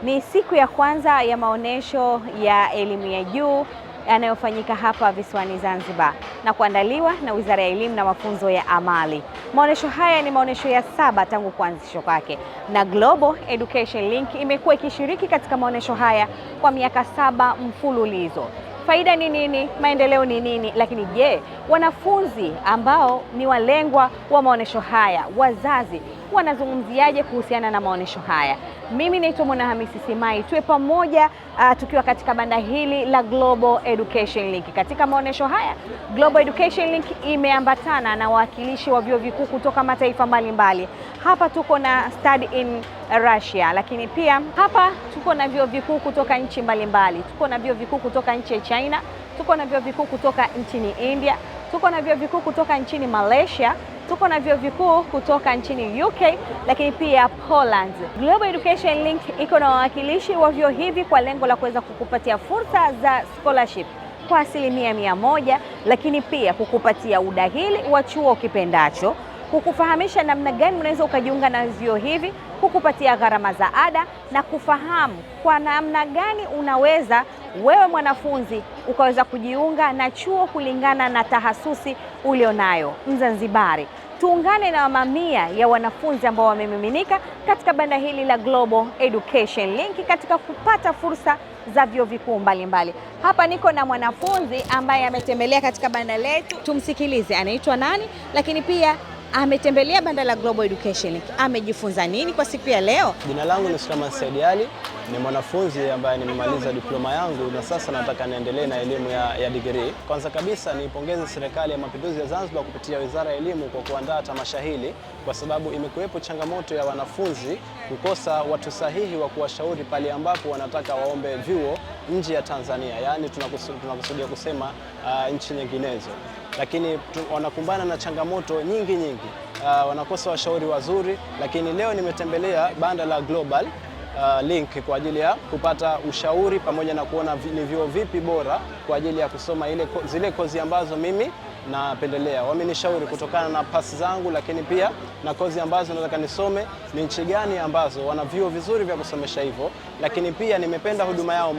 Ni siku ya kwanza ya maonesho ya elimu ya juu yanayofanyika hapa visiwani Zanzibar na kuandaliwa na Wizara ya Elimu na Mafunzo ya Amali. Maonesho haya ni maonesho ya 7 tangu kuanzishwa kwake, na Global Education Link imekuwa ikishiriki katika maonesho haya kwa miaka 7 mfululizo. Faida ni nini? Maendeleo ni nini? Lakini je, wanafunzi ambao ni walengwa wa maonesho haya, wazazi, wanazungumziaje kuhusiana na maonesho haya? Mimi naitwa Mwanahamisi Simai, tuwe pamoja tukiwa katika banda hili la Global Education Link. Katika maonesho haya, Global Education Link imeambatana na wawakilishi wa vyuo vikuu kutoka mataifa mbalimbali. Hapa tuko na Study in Russia, lakini pia hapa tuko na vyuo vikuu kutoka nchi mbalimbali. Tuko na vyuo vikuu kutoka nchi ya China, tuko na vyuo vikuu kutoka nchini India, tuko na vyuo vikuu kutoka nchini Malaysia, tuko na vyuo vikuu kutoka nchini UK, lakini pia Poland. Global Education Link iko na wawakilishi wa vyuo hivi kwa lengo la kuweza kukupatia fursa za scholarship kwa 100%, lakini pia kukupatia udahili wa chuo kipendacho, kukufahamisha namna gani unaweza ukajiunga na vyuo hivi, kukupatia gharama za ada na kufahamu kwa namna gani unaweza wewe mwanafunzi ukaweza kujiunga na chuo kulingana na tahasusi ulionayo. Mzanzibari, tuungane na mamia ya wanafunzi ambao wamemiminika katika banda hili la Global Education Link katika kupata fursa za vyuo vikuu mbalimbali. Hapa niko na mwanafunzi ambaye ametembelea katika banda letu. Tumsikilize anaitwa nani, lakini pia ametembelea banda la Global Education Link, amejifunza nini kwa siku ya leo? Jina langu ni Sulaiman Said Ali, ni mwanafunzi ambaye nimemaliza diploma yangu na sasa nataka niendelee na elimu ya degree. Kwanza kabisa niipongeze Serikali ya Mapinduzi ya Zanzibar kupitia Wizara ya Elimu kwa kuandaa tamasha hili, kwa sababu imekuwepo changamoto ya wanafunzi kukosa watu sahihi wa kuwashauri pale ambapo wanataka waombe vyuo nje ya Tanzania, yaani tunakusudia kusema nchi nyinginezo. Lakini wanakumbana na changamoto nyingi, wanakosa washauri wazuri. Lakini leo nimetembelea banda la Global Link kwa ajili ya kupata ushauri pamoja na kuona ni vyuo vipi bora kwa ajili ya kusoma zile kozi ambazo mimi napendelea. Wamenishauri kutokana na pasi zangu, lakini pia na kozi ambazo nataka nisome, ni nchi gani ambazo wana vyuo vizuri vya kusomesha hivyo. Lakini pia nimependa huduma yao.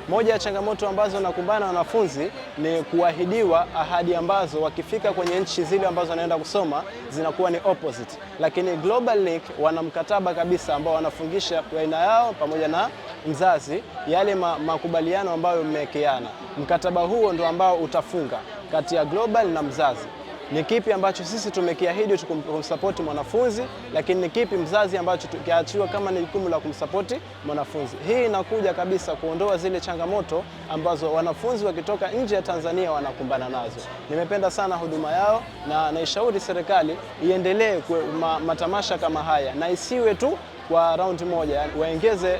Moja ya changamoto ambazo nakumbana na wanafunzi ni kuahidiwa ahadi ambazo wakifika kwenye nchi zile ambazo wanaenda kusoma zinakuwa ni opposite. Lakini Global Link wana mkataba kabisa ambao wanafungisha baina yao pamoja na mzazi yale makubaliano ambayo mmewekeana. Mkataba huo ndio ambao utafunga kati ya Global na mzazi. Ni kipi ambacho sisi tumekiahidi kumsapoti mwanafunzi, lakini ni kipi mzazi ambacho tukiachiwa kama ni jukumu la kumsapoti mwanafunzi. Hii inakuja kabisa kuondoa zile changamoto ambazo wanafunzi wakitoka nje ya Tanzania wanakumbana nazo. Nimependa sana huduma yao na naishauri serikali iendelee matamasha kama haya na isiwe tu kwa round moja, waongeze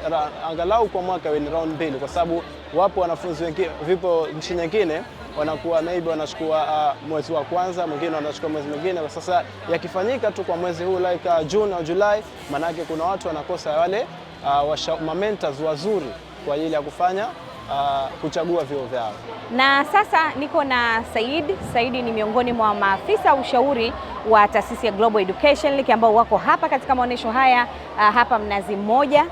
angalau kwa mwaka ni round 2, kwa sababu wapo wanafunzi wengine, vipo nchi nyingine wanakuwa maybe wanachukua mwezi wa kwanza, mwingine wanachukua mwezi mwingine. Kwa sasa yakifanyika tu kwa mwezi huu like June au July, manake kuna watu wanakosa wale mentors wazuri kwa ajili ya kufanya kuchagua vyuo vyao. Na sasa niko na Said ni miongoni mwa maafisa ushauri wa taasisi ya Global Education Link ambao wako hapa katika maonesho haya hapa Mnazi Mmoja.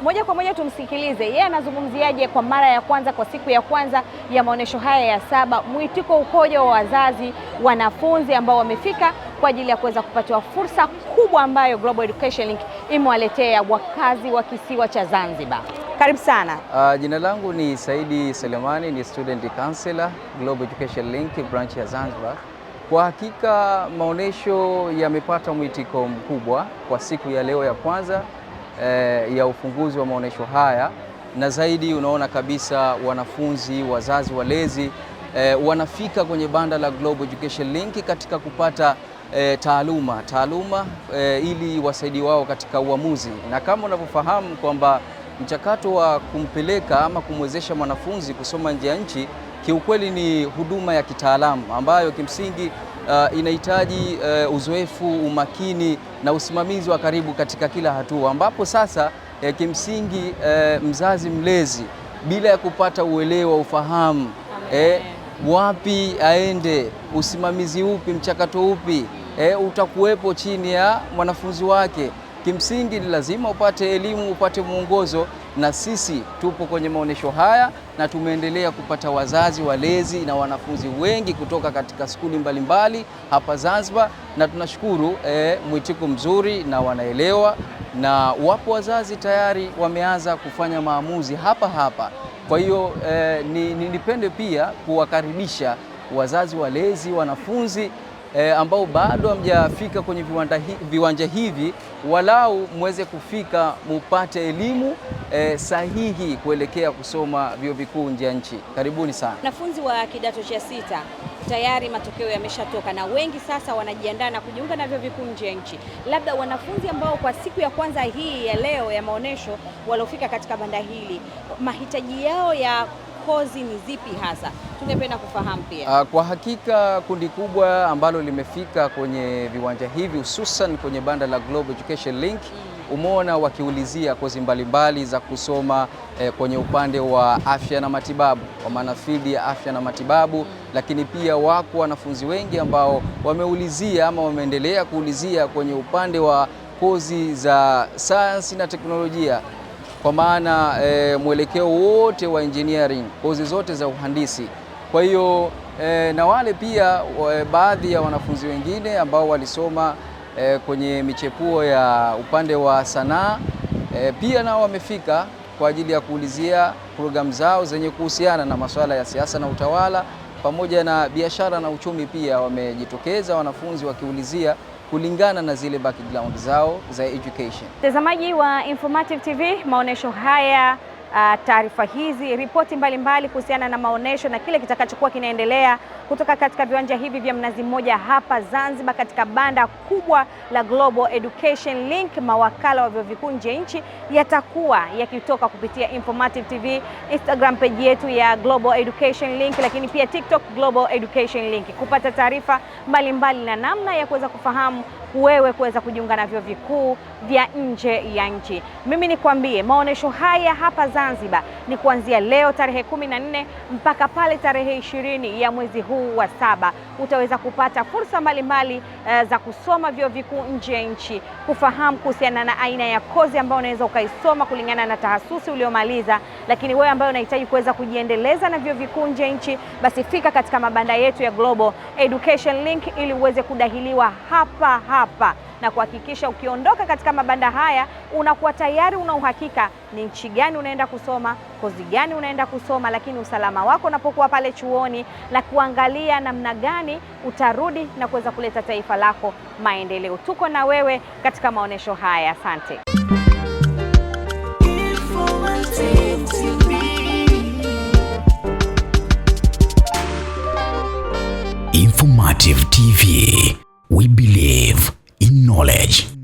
Moja kwa moja tumsikilize yeye anazungumziaje kwa mara ya kwanza, kwa siku ya kwanza ya maonesho haya ya 7. Mwitiko ukoje wa wazazi, wanafunzi ambao wamefika kwa ajili ya kuweza kupatiwa fursa kubwa ambayo Global Education Link imewaletea wakazi wa kisiwa cha Zanzibar? Karibu sana. Jina langu ni Saidi Selemani, ni student counselor Global Education Link branch ya Zanzibar. Kwa hakika maonesho yamepata mwitiko mkubwa kwa siku ya leo ya kwanza ya ufunguzi wa maonesho haya, na zaidi unaona kabisa wanafunzi, wazazi, walezi wanafika kwenye banda la Global Education Link katika kupata taaluma ili wasaidi wao katika uamuzi. Na kama unavyofahamu kwamba mchakato wa kumpeleka ama kumwezesha mwanafunzi kusoma nje ya nchi kiukweli ni huduma ya kitaalamu ambayo kimsingi inahitaji uzoefu, umakini na usimamizi wa karibu katika kila hatua, ambapo sasa kimsingi mzazi mlezi bila ya kupata uelewa, ufahamu wapi aende, usimamizi upi, mchakato upi utakuwepo chini ya mwanafunzi wake, kimsingi ni lazima upate elimu, upate mwongozo, na sisi tupo kwenye maonesho haya na tumeendelea kupata wazazi, walezi na wanafunzi wengi kutoka katika skuli mbalimbali hapa Zanzibar, na tunashukuru mwitiko mzuri na wanaelewa, na wapo wazazi tayari wameanza kufanya maamuzi hapa hapa. Kwa hiyo nipende pia kuwakaribisha wazazi, walezi, wanafunzi ambao bado hamjafika kwenye viwanja hivi, walau muweze kufika mupate elimu sahihi kuelekea kusoma vyuo vikuu nje ya nchi. Karibuni sana. Wanafunzi wa kidato cha 6 tayari matokeo yameshatoka na wengi sasa wanajiandaa na kujiunga na vyuo vikuu nje ya nchi. Labda wanafunzi ambao kwa siku ya kwanza hii ya leo ya maonesho waliofika katika banda hili, mahitaji yao ya kozi ni zipi hasa? Tungependa kufahamu pia. Kwa hakika kundi kubwa ambalo limefika kwenye viwanja hivi, hususan kwenye banda la Global Education Link, umeona wakiulizia kozi mbalimbali za kusoma kwenye upande wa afya na matibabu, kwa maana field ya afya na matibabu, lakini pia wako wanafunzi wengi ambao wameulizia ama wameendelea kuulizia kwenye upande wa kozi za sayansi na teknolojia, kwa maana mwelekeo wote wa engineering, kozi zote za uhandisi. Kwa hiyo na wale pia baadhi ya wanafunzi wengine ambao walisoma kwenye michepuo ya upande wa sanaa pia nao wamefika kwa ajili ya kuulizia programu zao zenye kuhusiana na masuala ya siasa na utawala pamoja na biashara na uchumi. Pia wamejitokeza wanafunzi wakiulizia kulingana na zile background zao za education. Mtazamaji wa Informative TV, maonesho haya, taarifa hizi, ripoti mbalimbali kuhusiana na maonesho na kile kitakachokuwa kinaendelea kutoka katika viwanja hivi vya Mnazi Mmoja hapa Zanzibar, katika banda kubwa la Global Education Link, mawakala wa vyuo vikuu nje ya nchi, yatakuwa yakitoka kupitia Informative TV, Instagram page yetu ya Global Education Link, lakini pia TikTok Global Education Link, kupata taarifa mbalimbali na namna ya kuweza kufahamu wewe kuweza kujiunga na vyuo vikuu vya nje ya nchi. Mimi nikwambie, maonesho haya hapa Zanzibar ni kuanzia leo tarehe 14 mpaka pale tarehe 20 ya mwezi huu wa 7. Utaweza kupata fursa mbalimbali za kusoma vyuo vikuu nje ya nchi, kufahamu kuhusiana na aina ya kozi ambayo unaweza ukaisoma kulingana na tahasusi uliomaliza. Lakini wewe ambaye unahitaji kuweza kujiendeleza na vyuo vikuu nje ya nchi, basi fika katika mabanda yetu ya Global Education Link ili uweze kudahiliwa hapa na kuhakikisha ukiondoka katika mabanda haya unakuwa tayari una uhakika ni nchi gani unaenda kusoma, kozi gani unaenda kusoma, lakini usalama wako unapokuwa pale chuoni, na kuangalia namna gani utarudi na kuweza kuleta taifa lako maendeleo. Tuko na wewe katika maonesho haya. Asante. Informative TV. We believe in knowledge.